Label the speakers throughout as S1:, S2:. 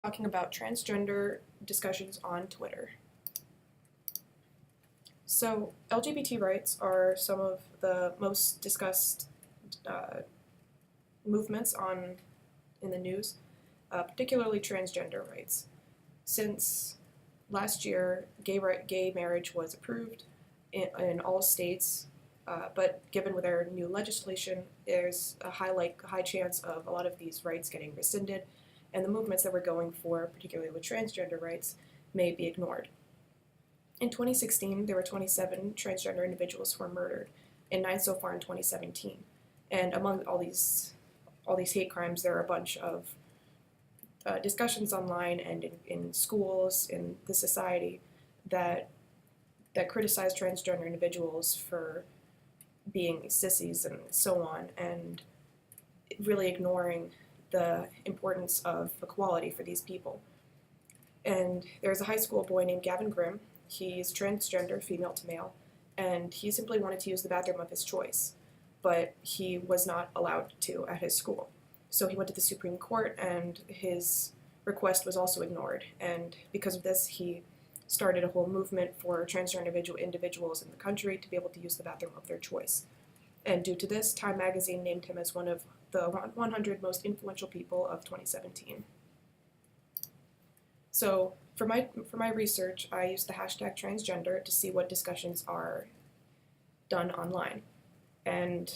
S1: Talking about transgender discussions on Twitter. So, LGBT rights are some of the most discussed movements in the news, particularly transgender rights. Since last year, gay marriage was approved in all states, but given with our new legislation, there's a high chance of a lot of these rights getting rescinded, and the movements that we're going for, particularly with transgender rights, may be ignored. In 2016, there were 27 transgender individuals who were murdered, and 9 so far in 2017. And among all these hate crimes, there are a bunch of discussions online and in schools, in the society, that criticize transgender individuals for being sissies and so on, and really ignoring the importance of equality for these people. And there's a high school boy named Gavin Grimm. He's transgender, female to male, and he simply wanted to use the bathroom of his choice, but he was not allowed to at his school. So he went to the Supreme Court, and his request was also ignored. And because of this, he started a whole movement for transgender individuals in the country to be able to use the bathroom of their choice. And due to this, Time magazine named him as one of the 100 most influential people of 2017. So for my research, I used the hashtag transgender to see what discussions are done online. And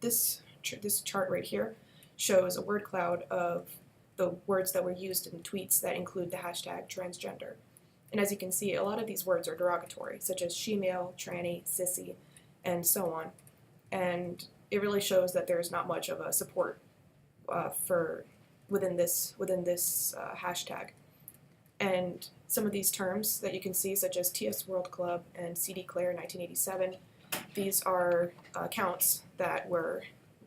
S1: this chart right here shows a word cloud of the words that were used in tweets that include the hashtag transgender. And as you can see, a lot of these words are derogatory, such as she-male, tranny, sissy, and so on. And it really shows that there is not much of a support within this hashtag. And some of these terms that you can see, such as TS World Club and CD Claire 1987, these are accounts that were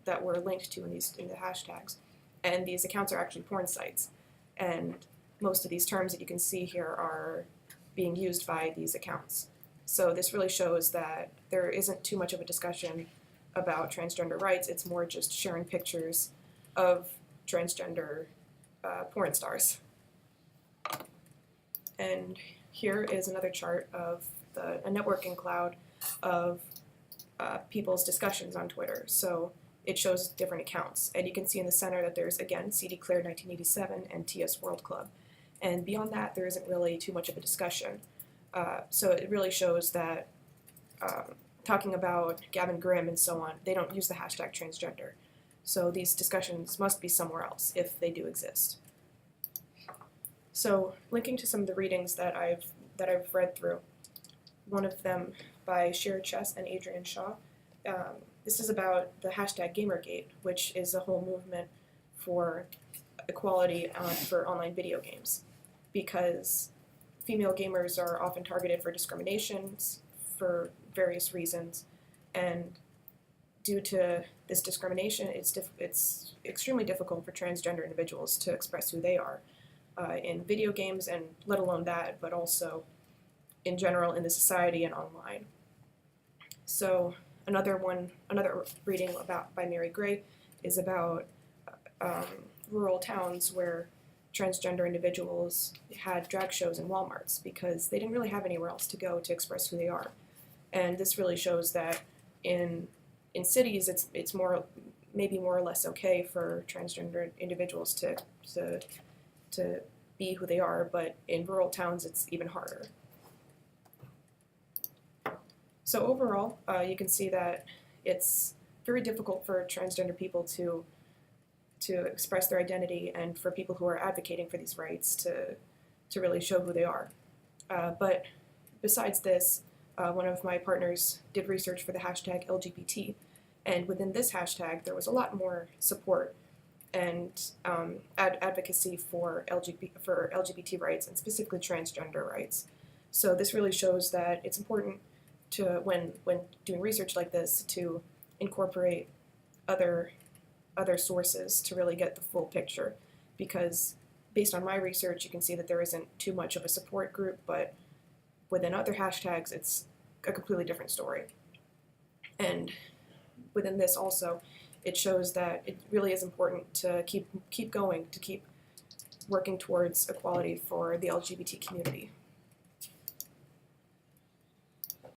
S1: linked to in the hashtags. And these accounts are actually porn sites. And most of these terms that you can see here are being used by these accounts. So this really shows that there isn't too much of a discussion about transgender rights. It's more just sharing pictures of transgender porn stars. And here is another chart of a networking cloud of people's discussions on Twitter. So it shows different accounts. And you can see in the center that there's, again, CD Claire 1987 and TS World Club. And beyond that, there isn't really too much of a discussion. So it really shows that talking about Gavin Grimm and so on, they don't use the hashtag transgender. So these discussions must be somewhere else if they do exist. So linking to some of the readings that I've read through, one of them by Shira Chess and Adrian Shaw. This is about the hashtag Gamergate, which is a whole movement for equality for online video games, because female gamers are often targeted for discriminations for various reasons, and due to this discrimination, it's extremely difficult for transgender individuals to express who they are in video games, and let alone that, but also in general in the society and online. So another reading by Mary Gray is about rural towns where transgender individuals had drag shows in Walmarts because they didn't really have anywhere else to go to express who they are. And this really shows that in cities it's maybe more or less okay for transgender individuals to be who they are, but in rural towns it's even harder. So overall, you can see that it's very difficult for transgender people to express their identity, and for people who are advocating for these rights to really show who they are. But besides this, one of my partners did research for the hashtag LGBT, and within this hashtag there was a lot more support and advocacy for LGBT rights, and specifically transgender rights. So this really shows that it's important to, when doing research like this, to incorporate other sources to really get the full picture, because based on my research you can see that there isn't too much of a support group, but within other hashtags it's a completely different story. And within this also, it shows that it really is important to keep going, to keep working towards equality for the LGBT community.